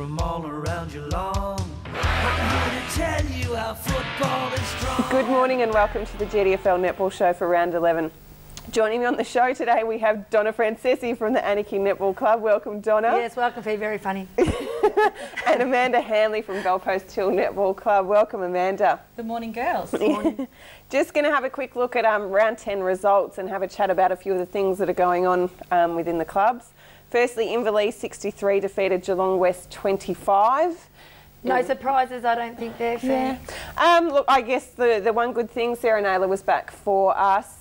from all around Geelong. I'm here to tell you how football is strong. Good morning and welcome to the GDFL Netball Show for round 11. Joining me on the show today we have Donna Francesse from the Handley Netball Club. Welcome, Donna. Yes, welcome, Fee. Very funny. And Amanda Handley from Goldpost Hill Netball Club. Welcome, Amanda. Good morning, girls. Good morning. Just going to have a quick look at round 10 results and have a chat about a few of the things that are going on within the clubs. Firstly, Inverleigh 63 defeated Geelong West 25. No surprises, I don't think there, Fee. Yeah. Look, I guess the one good thing, Sarah Naylor was back for us.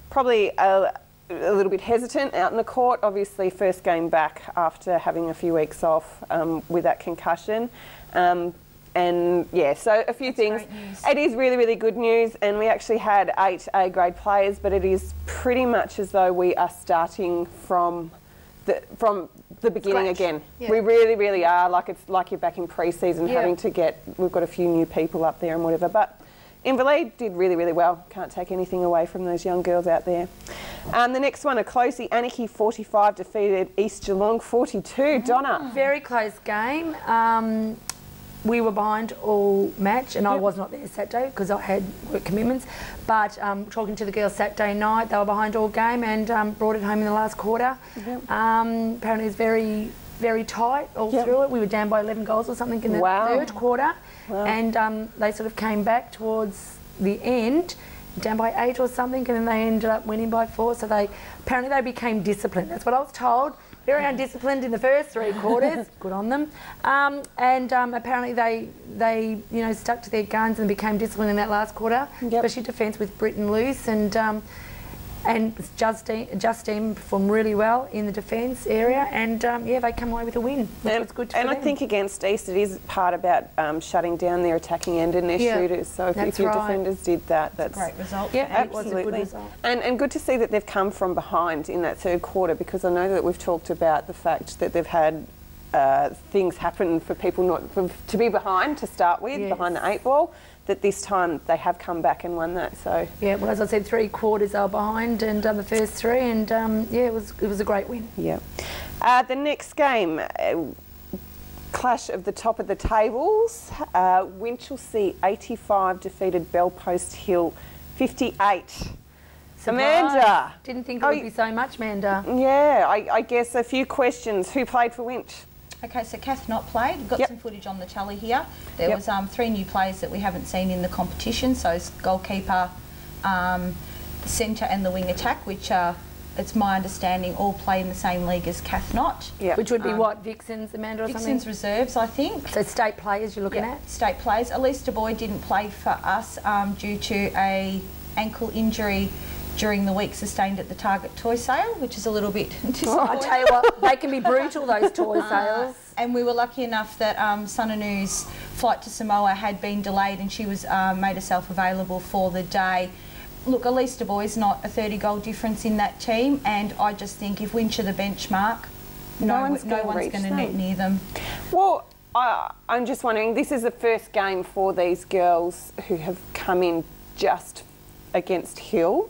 Probably a little bit hesitant out in the court. Obviously, first game back after having a few weeks off with that concussion. And yeah, so a few things. It is really, really good news, and we actually had 8 A-grade players, but it is pretty much as though we are starting from the beginning again. Yeah. We really, really are. Like it's like you're back in pre-season, having to get. We've got a few new people up there and whatever, but Inverleigh did really, really well. Can't take anything away from those young girls out there. The next one, a closey. Anarchy 45 defeated East Geelong 42. Donna. Very close game. We were behind all match, and I was not there Saturday because I had work commitments. But talking to the girls Saturday night, they were behind all game and brought it home in the last quarter. Apparently, it was very, very tight all through it. We were down by 11 goals or something in the third quarter, and they sort of came back towards the end, down by 8 or something, and then they ended up winning by 4. So apparently they became disciplined. That's what I was told. Very undisciplined in the first 3 quarters. Good on them. Apparently they stuck to their guns and became disciplined in that last quarter, especially defence with Britton loose, and Justine performed really well in the defence area, and they come away with a win, which was good to And I think against East it is part about shutting down their attacking end and their shooters. So if your defenders did that, that's a great result. Yeah, absolutely. It was a good result. And good to see that they've come from behind in that third quarter, because I know that we've talked about the fact that they've had things happen for people to be behind to start with, behind the 8 ball. That this time they have come back and won that. So yeah, well, as I said, 3 quarters they were behind, and the first 3, and it was a great win. Yeah. The next game, clash of the top of the tables. Winchelsea 85 defeated Bellpost Hill 58. Surprise. Amanda, didn't think it would be so much, Amanda. Yeah, I guess a few questions. Who played for Winch? Okay, so Kath not played. We've got some footage on the tally here. There was 3 new players that we haven't seen in the competition. So it's goalkeeper, centre and the wing attack, which it's my understanding all play in the same league as Kath not. Yeah. Which would be what, Vixens, Amanda, or something? Vixens reserves, I think. So state players you're looking at? State players. Elise Boy didn't play for us due to a ankle injury during the week sustained at the Target toy sale, which is a little bit disappointing. I tell you what, they can be brutal, those toy sales. And we were lucky enough that Sunanu's flight to Samoa had been delayed, and she was made herself available for the day. Look, Elise Boy is not a 30-goal difference in that team, and I just think if Winch are the benchmark, no one's going to net near them. Well, I'm just wondering, this is the first game for these girls who have come in just against Hill.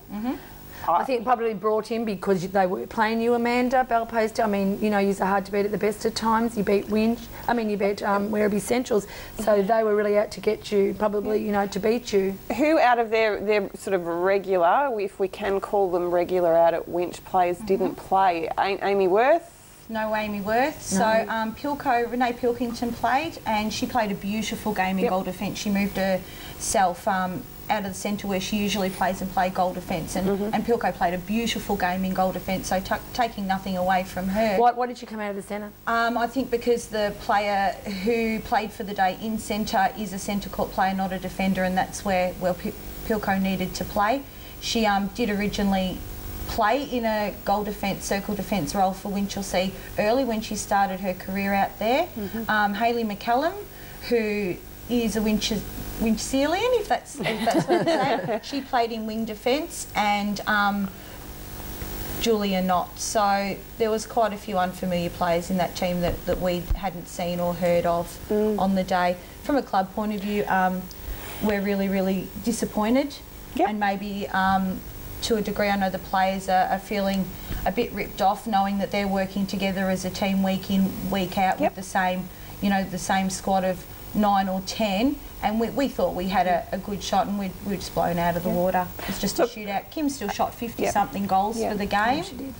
I think probably brought in because they were playing you, Amanda, Bellpost. I mean, you know, you're hard to beat at the best of times. You beat Winch. I mean, you beat Werribee Centrals. So they were really out to get you, probably, you know, to beat you. Who out of their sort of regular, if we can call them regular out at Winch players, didn't play? Amy Worth? No Amy Worth. No. So Renee Pilkington played, and she played a beautiful game in goal defence. She moved herself out of the centre where she usually plays and played goal defence, and Pilko played a beautiful game in goal defence, so taking nothing away from her. Why did she come out of the centre? I think because the player who played for the day in centre is a centre court player, not a defender, and that's where Pilko needed to play. She did originally play in a goal defence, circle defence role for Winchelsea early when she started her career out there. Hayley McCallum, who is a Winchsealian, if that's what I'm saying. She played in wing defence, and Julia Knott. So there was quite a few unfamiliar players in that team that we hadn't seen or heard of on the day. From a club point of view, we're really, really disappointed, and maybe to a degree. I know the players are feeling a bit ripped off, knowing that they're working together as a team week in, week out with the same, the same squad of 9 or 10. And we thought we had a good shot, and we were just blown out of the water. It's just a shootout. Kim still shot 50-something goals for the game. Yeah, she did.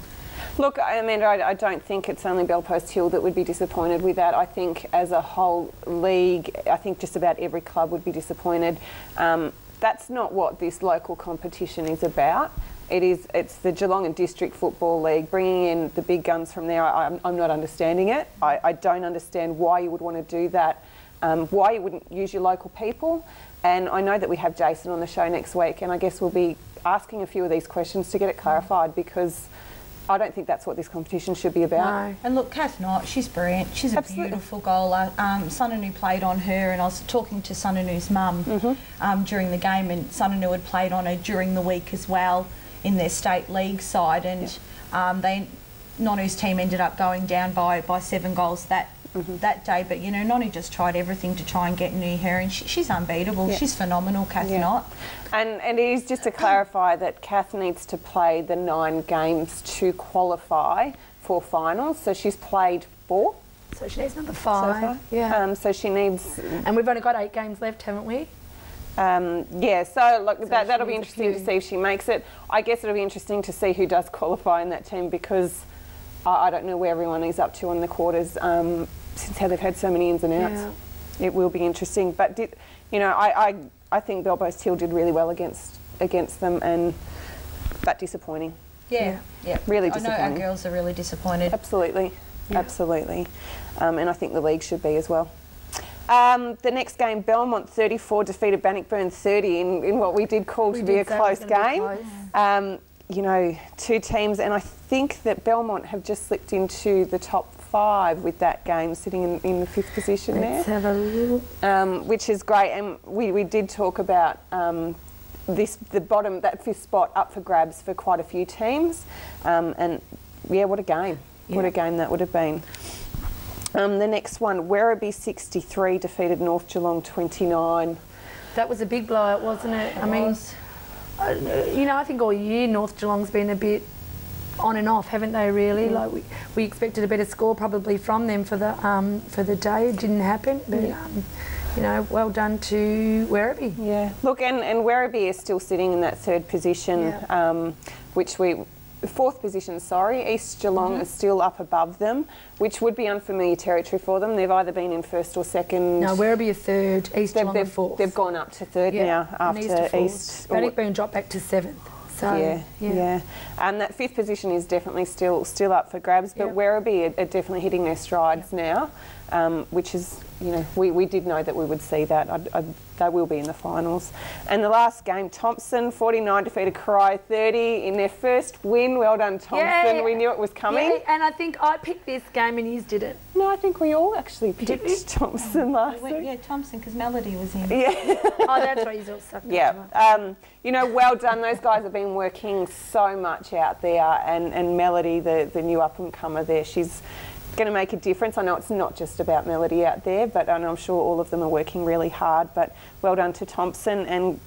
Look, Amanda, I don't think it's only Belpost Hill that would be disappointed with that. I think as a whole league, I think just about every club would be disappointed. That's not what this local competition is about. It's the Geelong and District Football League, bringing in the big guns from there. I'm not understanding it. I don't understand why you would want to do that, why you wouldn't use your local people. And I know that we have Jason on the show next week, and I guess we'll be asking a few of these questions to get it clarified, because I don't think that's what this competition should be about. No. And look, Kath Knight, she's brilliant. She's a beautiful goaler. Sunanu played on her, and I was talking to Sunanu's mum during the game, and Sunanu had played on her during the week as well in their state league side, and Nonu's team ended up going down by 7 goals that day. But Nonu just tried everything to try and get near her, and she's unbeatable. Yeah. She's phenomenal, Kath Knight. And it is just to clarify that Kath needs to play the 9 games to qualify for finals. So she's played 4. So she needs number 5. So far. Yeah. So she needs. And we've only got 8 games left, haven't we? Yeah, so that'll be interesting to see if she makes it. I guess it'll be interesting to see who does qualify in that team, because I don't know where everyone is up to on the quarters, since how they've had so many ins and outs. Yeah. It will be interesting. But I think Belpost Hill did really well against them, and that disappointing. Yeah. Really disappointing. I know our girls are really disappointed. Absolutely, absolutely. And I think the league should be as well. The next game, Belmont 34 defeated Bannockburn 30 in what we did call to be a close game. You know, 2 teams, and I think that Belmont have just slipped into the top 5 with that game, sitting in the 5th position there. Let's have a look. Which is great, and we did talk about the bottom, that 5th spot up for grabs for quite a few teams, and yeah, what a game. Yeah. What a game that would have been. The next one, Werribee 63 defeated North Geelong 29. That was a big blowout, wasn't it? I mean, I think all year North Geelong's been a bit on and off, haven't they? Really, like we expected a better score probably from them for the day. It didn't happen, but well done to Werribee. Yeah, look, and Werribee is still sitting in that 3rd position, which we. 4th position, sorry. East Geelong is still up above them, which would be unfamiliar territory for them. They've either been in 1st or 2nd. No, Werribee are 3rd, East Geelong are 4th. They've gone up to 3rd now after East. Bannockburn dropped back to 7th. So, yeah. And that 5th position is definitely still up for grabs, but Werribee are definitely hitting their strides now, which is, we did know that we would see that. They will be in the finals. And the last game, Thompson 49 defeated Corai 30 in their first win. Well done, Thompson. Yeah. We knew it was coming. Yeah, and I think I picked this game and you didn't. No, I think we all actually picked Thompson last week. Yeah, Thompson, because Melody was in. Yeah. Oh, that's right. He's all stuck. Yeah. Well done. Those guys have been working so much out there, and Melody, the new up-and-comer there, she's going to make a difference. I know it's not just about Melody out there, but I'm sure all of them are working really hard. But well done to Thompson and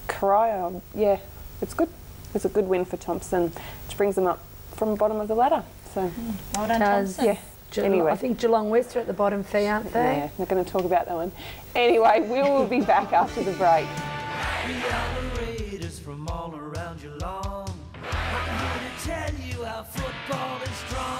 Corai. Yeah, it's good. It's a good win for Thompson, which brings them up from the bottom of the ladder. So well done, Thompson. Yeah. Anyway, I think Geelong West are at the bottom fee, aren't they? Yeah, not going to talk about that one. Anyway, we will be back after the break. We are the Raiders from all around Geelong. I'm here to tell you our football is strong.